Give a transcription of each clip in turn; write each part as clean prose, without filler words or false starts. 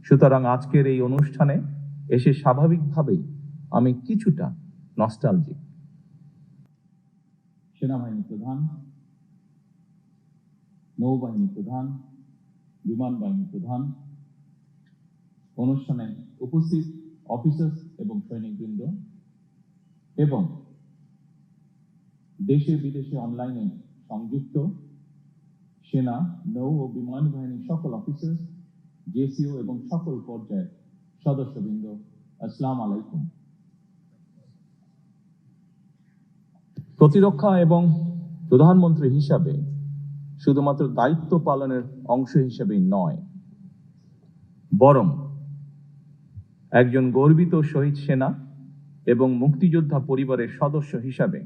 সুতরাং আজকের এই অনুষ্ঠানে এসে স্বাভাবিকভাবেই আমি কিছুটা নস্টালজিক। সেনাবাহিনী প্রধান, নৌবাহিনী প্রধান, বিমান বাহিনী প্রধান, অনুষ্ঠানে উপস্থিত অফিসার এবং সৈনিকবৃন্দ এবং দেশে বিদেশে অনলাইনে সংযুক্ত সেনা, নৌ ও বিমান বাহিনীর সকল অফিসার, জেসিও এবং সকল পর্যায়ের সদস্যবৃন্দ, আসসালামু আলাইকুম। প্রতিরক্ষা এবং প্রধানমন্ত্রী হিসাবে শুধুমাত্র দায়িত্ব পালনের অংশ হিসেবেই নয়, বরং একজন গর্বিত শহীদ সেনা এবং মুক্তিযোদ্ধা পরিবারের সদস্য হিসাবে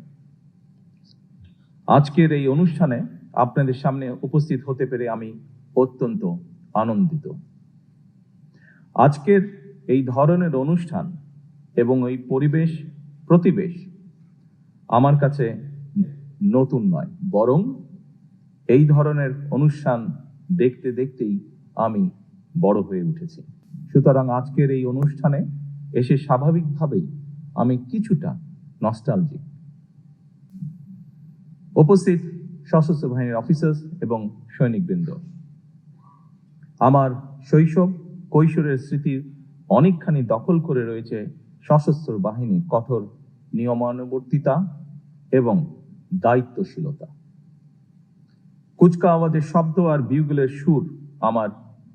আজকের এই অনুষ্ঠানে আপনাদের সামনে উপস্থিত হতে পেরে আমি অত্যন্ত আনন্দিত। আজকের এই ধরনের অনুষ্ঠান এবং এই প্রতিবেশ আমার কাছে নতুন নয়, বরং এই ধরনের অনুষ্ঠান দেখতে দেখতেই আমি বড় হয়ে উঠেছি। সুতরাং আজকের এই অনুষ্ঠানে এসে স্বাভাবিকভাবেই আমি কিছুটা নস্টালজিক। উপস্থিত সশস্ত্র বাহিনীর অফিসার এবং সৈনিকবৃন্দ, আমার শৈশব কৈশোরের স্মৃতির অনেকখানি দখল করে রয়েছে সশস্ত্র বাহিনীর কঠোর নিয়মানুবর্তিতা এবং দায়িত্বশীলতা। কুচকাওয়াজের শব্দ আর বিউগলের সুর আমার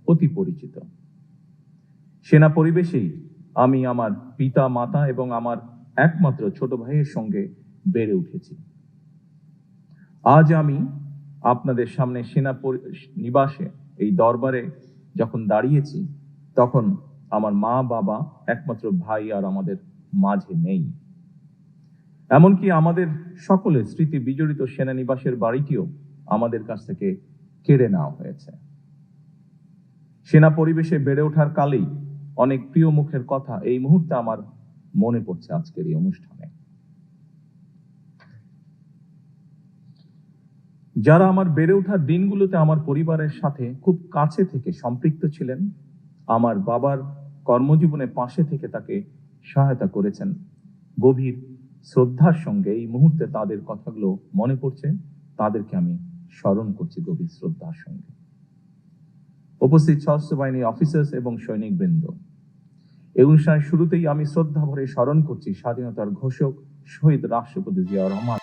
অতি পরিচিত। সেনা পরিবেশেই আমি আমার পিতা মাতা এবং আমার একমাত্র ছোট ভাইয়ের সঙ্গে বেড়ে উঠেছি। আজ আমি আপনাদের সামনে সেনা নিবাসে এই দরবারে যখন দাঁড়িয়েছি, তখন আমার মা বাবা, একমাত্র ভাই আর আমাদের মাঝে নেই। এমনকি আমাদের সকলের স্মৃতি বিজড়িত সেনানিবাসের বাড়িটিও আমাদের কাছ থেকে কেড়ে নেওয়া হয়েছে। সেনা পরিবেশে বেড়ে ওঠার কালেই অনেক প্রিয় মুখের কথা এই মুহূর্তে আমার মনে পড়ছে আজকের এই অনুষ্ঠানে। যারা আমার বেড়ে ওঠার দিনগুলোতে আমার পরিবারের সাথে খুব কাছে থেকে সম্পৃক্ত ছিলেন, আমার বাবার কর্মজীবনে পাশে থেকে তাকে সহায়তা করেছেন, গভীর শ্রদ্ধার সঙ্গে এই মুহূর্তে তাদের কথাগুলো মনে পড়ছে, তাদেরকে আমি স্মরণ করছি গভীর শ্রদ্ধার সঙ্গে। উপস্থিত সশস্ত্র বাহিনীর অফিসার এবং সৈনিকবৃন্দ, এই অনুষ্ঠানের শুরুতেই আমি শ্রদ্ধা ভরে স্মরণ করছি স্বাধীনতার ঘোষক শহীদ রাষ্ট্রপতি জিয়াউর রহমান।